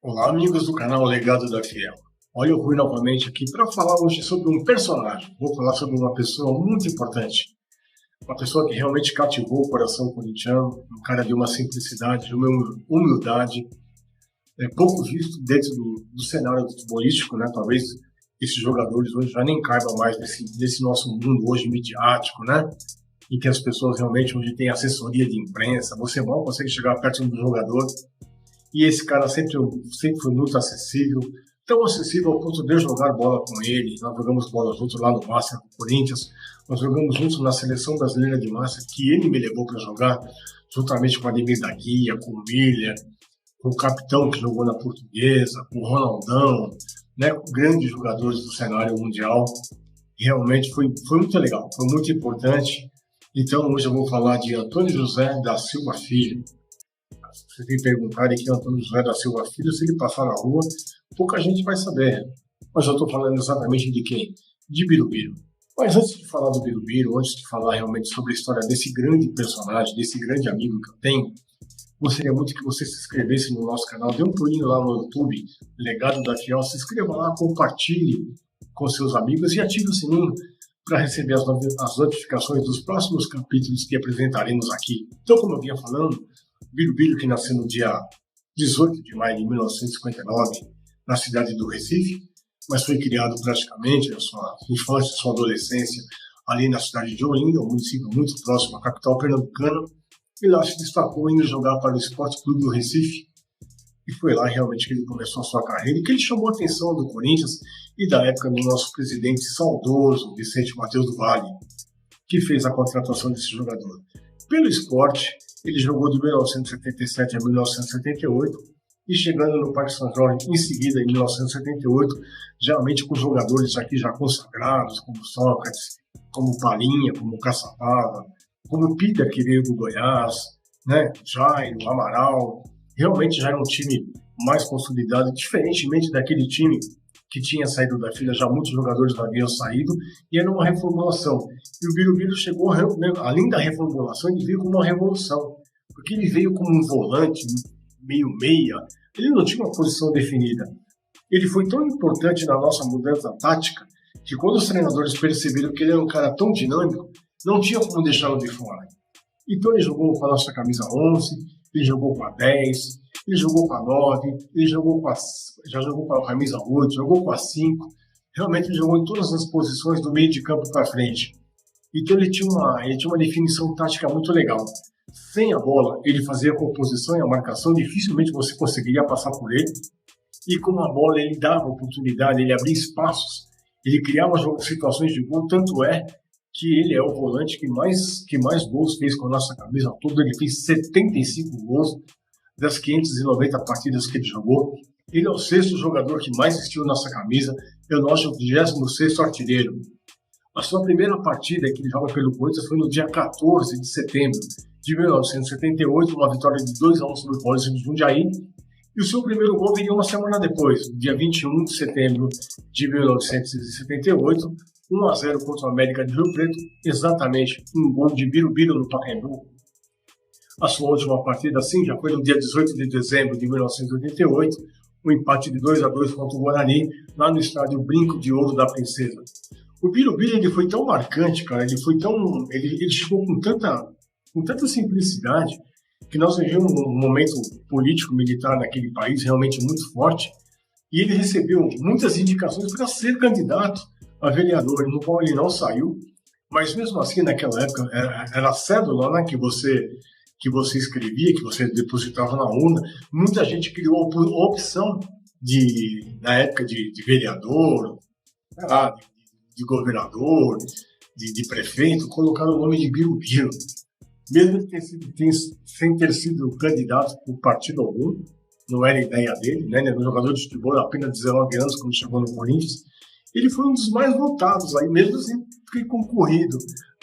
Olá, amigos do canal Legado da Fiel. Olha, eu fui novamente aqui para falar hoje sobre um personagem. Vou falar sobre uma pessoa muito importante. Uma pessoa que realmente cativou o coração corintiano, um cara de uma simplicidade, de uma humildade, pouco visto dentro do cenário futebolístico, né? Talvez esses jogadores hoje já nem caibam mais nesse nosso mundo hoje midiático, né? Em que as pessoas realmente hoje têm assessoria de imprensa, você mal consegue chegar perto do jogador. E esse cara sempre foi muito acessível, tão acessível ao ponto de eu jogar bola com ele. Nós jogamos bola juntos lá no Master com o Corinthians, nós jogamos juntos na Seleção Brasileira de Master, que ele me levou para jogar, juntamente com o Ademir da Guia, com o Miller, com o capitão que jogou na Portuguesa, com o Ronaldão, né, com grandes jogadores do cenário mundial. E realmente foi muito legal, foi muito importante. Então hoje eu vou falar de Antônio José da Silva Filho. Você tem perguntado aqui Antônio José da Silva Filho, se ele passar na rua, pouca gente vai saber. Mas eu estou falando exatamente de quem? De Birubiru. Mas antes de falar do Birubiru, antes de falar realmente sobre a história desse grande personagem, desse grande amigo que eu tenho, gostaria muito que você se inscrevesse no nosso canal, dê um pulinho lá no YouTube, Legado da Fiel, se inscreva lá, compartilhe com seus amigos e ative o sininho para receber as notificações dos próximos capítulos que apresentaremos aqui. Então, como eu vinha falando, Birubiru, que nasceu no dia 18 de maio de 1959, na cidade do Recife, mas foi criado praticamente a sua infância, sua adolescência, ali na cidade de Olinda, um município muito próximo à capital pernambucana, e lá se destacou indo jogar para o Esporte Clube do Recife, e foi lá realmente que ele começou a sua carreira, e que ele chamou a atenção do Corinthians e da época do nosso presidente saudoso, Vicente Matheus do Vale, que fez a contratação desse jogador. Pelo esporte, ele jogou de 1977 a 1978 e chegando no Parque São Jorge em seguida, em 1978, geralmente com jogadores aqui já consagrados, como Sócrates, como Palinha, como Caçapava, como Peter, que veio do Goiás, né? Jairo, Amaral. Realmente já era um time mais consolidado, diferentemente daquele time que tinha saído da fila, já muitos jogadores haviam saído, e era uma reformulação. E o Birubiru chegou, além da reformulação, ele veio com uma revolução, porque ele veio como um volante, meio meia, ele não tinha uma posição definida. Ele foi tão importante na nossa mudança tática, que quando os treinadores perceberam que ele era um cara tão dinâmico, não tinha como deixá-lo de fora. Então ele jogou com a nossa camisa 11, ele jogou com a 10, ele jogou com a 9, ele jogou já jogou com a camisa 8, jogou com a 5. Realmente ele jogou em todas as posições do meio de campo para frente. Então ele tinha uma definição tática muito legal. Sem a bola, ele fazia a composição e a marcação, dificilmente você conseguiria passar por ele. E com a bola ele dava oportunidade, ele abria espaços, ele criava situações de gol, tanto é que ele é o volante que mais gols fez com a nossa camisa toda. Ele fez 75 gols das 590 partidas que ele jogou. Ele é o 6º jogador que mais vestiu nossa camisa, é o nosso 26º artilheiro. A sua primeira partida que ele joga pelo Corinthians foi no dia 14 de setembro de 1978, uma vitória de 2-1 sobre o Paulista de Jundiaí, e o seu primeiro gol viria uma semana depois, no dia 21 de setembro de 1978, 1-0 contra o América de Rio Preto, exatamente um gol de Birubiru no Pacaembu. A sua última partida, sim, já foi no dia 18 de dezembro de 1988, um empate de 2-2 contra o Guarani, lá no estádio Brinco de Ouro da Princesa. O Birubiru, ele foi tão marcante, cara, ele chegou com tanta simplicidade, que nós vivemos um momento político-militar naquele país realmente muito forte, e ele recebeu muitas indicações para ser candidato a vereador, no qual ele não saiu, mas mesmo assim, naquela época, era a cédula, né, que você escrevia, que você depositava na urna. Muita gente criou a opção na época de vereador, de governador, de prefeito, colocar o nome de Birubiru. Mesmo sem ter sido candidato por partido algum, não era ideia dele, né? Ele era um jogador de futebol apenas 19 anos quando chegou no Corinthians. Ele foi um dos mais votados, aí, mesmo sem ter concorrido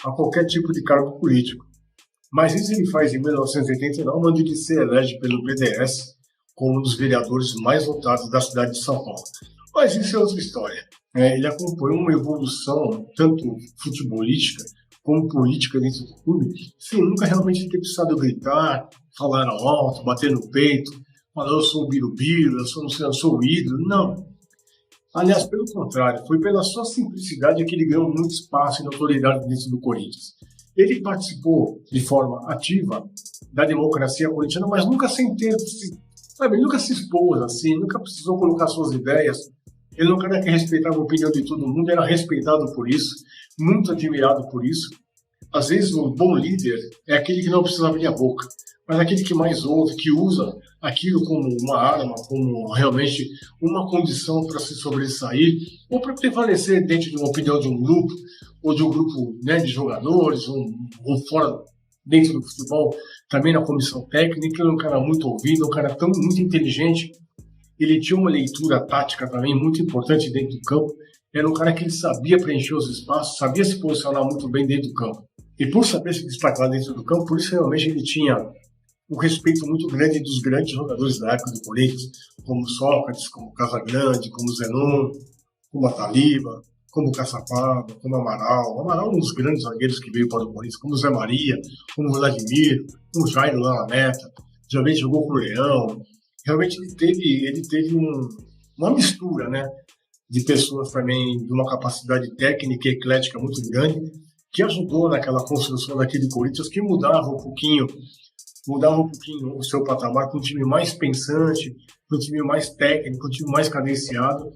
a qualquer tipo de cargo político. Mas isso ele faz em 1989, onde ele se elege pelo PDS como um dos vereadores mais votados da cidade de São Paulo. Mas isso é outra história. Ele acompanhou uma evolução, tanto futebolística como política dentro do clube, sem nunca realmente ter precisado gritar, falar alto, bater no peito. falando eu sou o Birubiru, eu sou, não sei, eu sou o ídolo. Não. Aliás, pelo contrário, foi pela sua simplicidade que ele ganhou muito espaço e notoriedade dentro do Corinthians. Ele participou de forma ativa da democracia corintiana, mas nunca sem ter, sabe, nunca se expôs assim, nunca precisou colocar suas ideias. Ele não era que respeitava a opinião de todo mundo, era respeitado por isso, muito admirado por isso. Às vezes, um bom líder é aquele que não precisa abrir a boca, mas aquele que mais ouve, que usa aquilo como uma arma, como realmente uma condição para se sobressair ou para prevalecer dentro de uma opinião de um grupo ou de um grupo, né, de jogadores ou fora dentro do futebol, também na comissão técnica. Ele é um cara muito ouvido, um cara muito inteligente. Ele tinha uma leitura tática também muito importante dentro do campo. Era um cara que ele sabia preencher os espaços, sabia se posicionar muito bem dentro do campo. E por saber se destacar dentro do campo, por isso realmente ele tinha um respeito muito grande dos grandes jogadores da época do Corinthians, como Sócrates, como Casagrande, como Zenon, como Ataliba, como Caçapava, como Amaral. O Amaral é um dos grandes zagueiros que veio para o Corinthians, como Zé Maria, como Vladimir, como Jairo lá na meta. Geralmente jogou com o Leão. Realmente ele teve uma mistura, né, de pessoas também de uma capacidade técnica e eclética muito grande, que ajudou naquela construção daquele Corinthians que mudava um pouquinho o seu patamar para um time mais pensante, para um time mais técnico, um time mais cadenciado,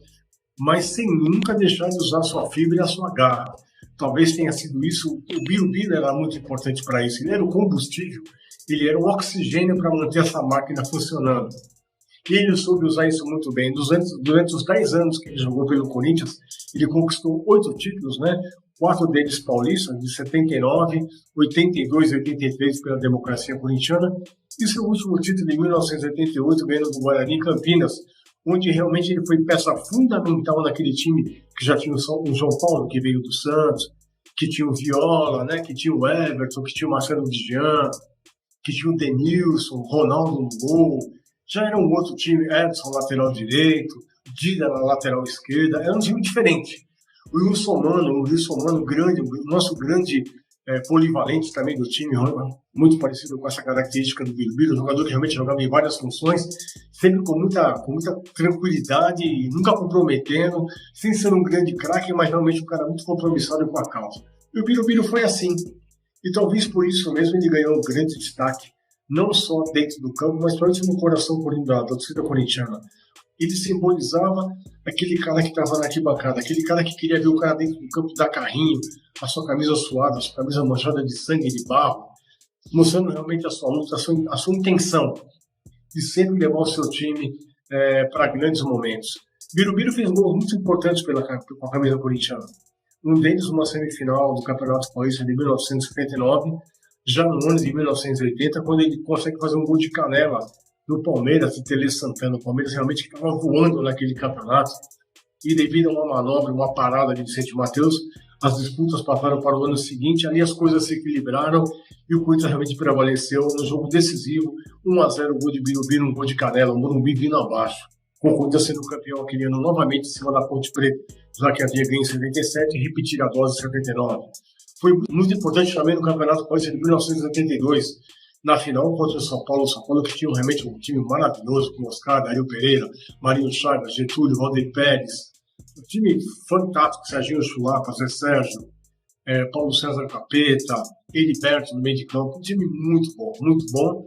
mas sem nunca deixar de usar a sua fibra e a sua garra. Talvez tenha sido isso. O Birubiru era muito importante para isso. Ele era o combustível, ele era o oxigênio para manter essa máquina funcionando. E ele soube usar isso muito bem. Durante os 10 anos que ele jogou pelo Corinthians, ele conquistou 8 títulos, né? 4 deles paulistas, de 79, 82 e 83 pela democracia corintiana, e seu último título em 1988, ganhando do Guarani Campinas, onde realmente ele foi peça fundamental naquele time que já tinha o João Paulo, que veio do Santos, que tinha o Viola, né? Que tinha o Everton, que tinha o Marcelo Dijan, que tinha o Denilson, Ronaldo no gol. Já era um outro time, Edson, lateral direito, Dida na lateral esquerda, era um time diferente. O Wilson Mano, grande, o nosso grande polivalente também do time, muito parecido com essa característica do Birubiru, um jogador que realmente jogava em várias funções, sempre com muita tranquilidade, nunca comprometendo, sem ser um grande craque, mas realmente um cara muito compromissado com a causa. E o Birubiru foi assim. E talvez por isso mesmo ele ganhou um grande destaque, não só dentro do campo, mas principalmente no coração da torcida corintiana. Ele simbolizava aquele cara que estava na arquibancada, aquele cara que queria ver o cara dentro do campo dar carrinho, a sua camisa suada, a sua camisa manchada de sangue e de barro, mostrando realmente a sua luta, a sua intenção de sempre levar o seu time para grandes momentos. Birubiru fez gols muito importantes com a camisa corintiana. Um deles uma semifinal do Campeonato Paulista de 1979, já no ano de 1980, quando ele consegue fazer um gol de canela do Palmeiras, de Tele Santana. O Palmeiras realmente estava voando naquele campeonato e devido a uma manobra, uma parada de Vicente Mateus, as disputas passaram para o ano seguinte, ali as coisas se equilibraram e o Corinthians realmente prevaleceu no jogo decisivo, 1-0, gol de Birubiru, um gol de canela, o Morumbi vindo abaixo, com o Corinthians sendo campeão aquele ano novamente em cima da Ponte Preta, já que havia ganho em 77 e repetir a dose em 79. Foi muito importante também no Campeonato Paulista de 1982, na final contra o São Paulo que tinha realmente um time maravilhoso, com Oscar, Dario Pereira, Marinho Chagas, Getúlio, Valdir Pérez, um time fantástico, Serginho Chulapa, Zé Sérgio, Paulo César Capeta, Heriberto no meio de campo, um time muito bom,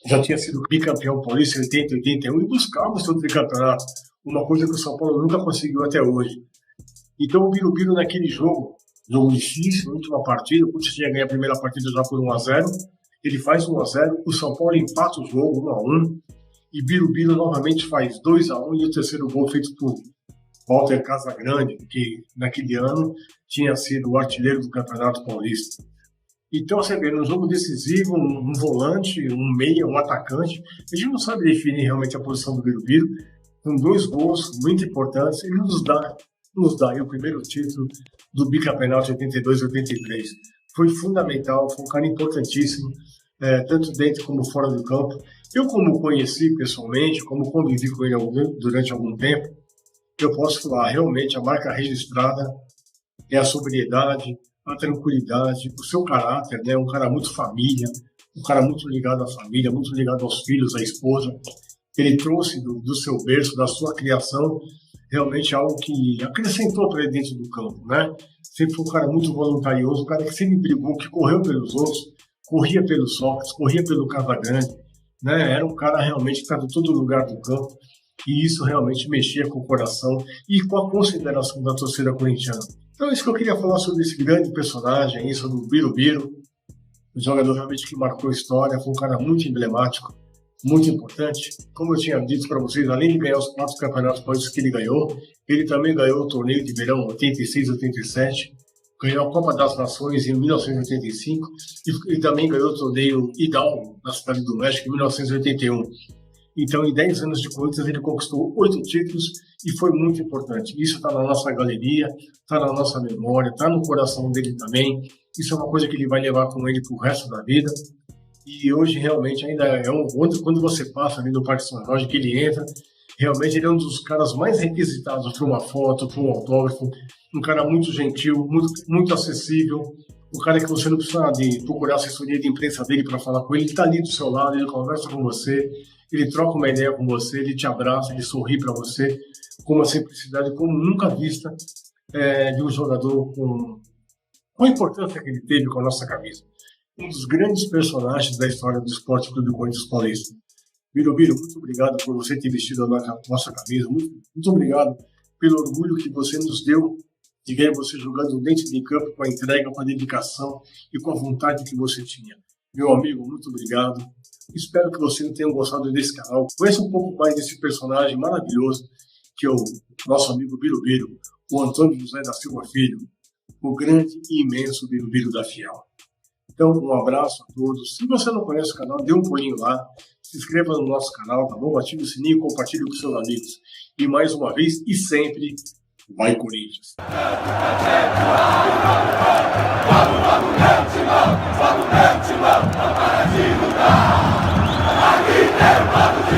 já tinha sido bicampeão paulista em 80 e 81 e buscava o seu tricampeonato, uma coisa que o São Paulo nunca conseguiu até hoje. Então o Birubiru naquele jogo difícil, última partida, o Corinthians tinha ganho a primeira partida já por 1-0, ele faz 1-0, o São Paulo empata o jogo 1-1, e Birubiru novamente faz 2-1, e o terceiro gol feito por Walter Casagrande, que naquele ano tinha sido o artilheiro do Campeonato Paulista. Então, você vê, num jogo decisivo, um volante, um meia, um atacante, a gente não sabe definir realmente a posição do Birubiru, com 2 gols muito importantes, ele nos dá aí o primeiro título do bicampeonato 82-83. Foi fundamental, foi um cara importantíssimo, tanto dentro como fora do campo. Eu, como o conheci pessoalmente, como convivi com ele durante algum tempo, eu posso falar, realmente, a marca registrada é a sobriedade, a tranquilidade, o seu caráter, né? Um cara muito família, um cara muito ligado à família, muito ligado aos filhos, à esposa. Ele trouxe do seu berço, da sua criação, realmente algo que acrescentou para ele dentro do campo, né? Sempre foi um cara muito voluntarioso, um cara que sempre brigou, que correu pelos outros, corria pelo Sócrates, corria pelo Casagrande, né? Era um cara realmente que estava em todo lugar do campo, e isso realmente mexia com o coração e com a consideração da torcida corintiana. Então é isso que eu queria falar sobre esse grande personagem aí, sobre o Birubiru, um jogador realmente que marcou a história, foi um cara muito emblemático, muito importante. Como eu tinha dito para vocês, além de ganhar os 4 campeonatos paulistas que ele ganhou, ele também ganhou o torneio de verão 86-87, ganhou a Copa das Nações em 1985 e também ganhou o torneio Hidalgo na Cidade do México em 1981. Então, em 10 anos de Corinthians, ele conquistou 8 títulos e foi muito importante. Isso está na nossa galeria, está na nossa memória, está no coração dele também. Isso é uma coisa que ele vai levar com ele para o resto da vida. E hoje, realmente, ainda quando você passa ali no Parque São Jorge, que ele entra, realmente ele é um dos caras mais requisitados para uma foto, para um autógrafo. Um cara muito gentil, muito acessível. Um cara que você não precisa de procurar a assessoria de imprensa dele para falar com ele. Ele está ali do seu lado, ele conversa com você. Ele troca uma ideia com você, ele te abraça, ele sorri para você com uma simplicidade como nunca vista de um jogador com a importância que ele teve com a nossa camisa. Um dos grandes personagens da história do Esporte Clube Corinthians Paulista. Birubiru, muito obrigado por você ter vestido a nossa camisa. Muito obrigado pelo orgulho que você nos deu de ver você jogando dentro de campo com a entrega, com a dedicação e com a vontade que você tinha. Meu amigo, muito obrigado. Espero que vocês tenham gostado desse canal. Conheça um pouco mais desse personagem maravilhoso que é o nosso amigo Birubiru, o Antônio José da Silva Filho, o grande e imenso Birubiru da Fiel. Então, um abraço a todos. Se você não conhece o canal, dê um pulinho lá, se inscreva no nosso canal, tá bom? Ative o sininho e compartilhe com seus amigos. E mais uma vez, e sempre, vai Corinthians! Vamos, meu timão, não para de lutar. Aqui tem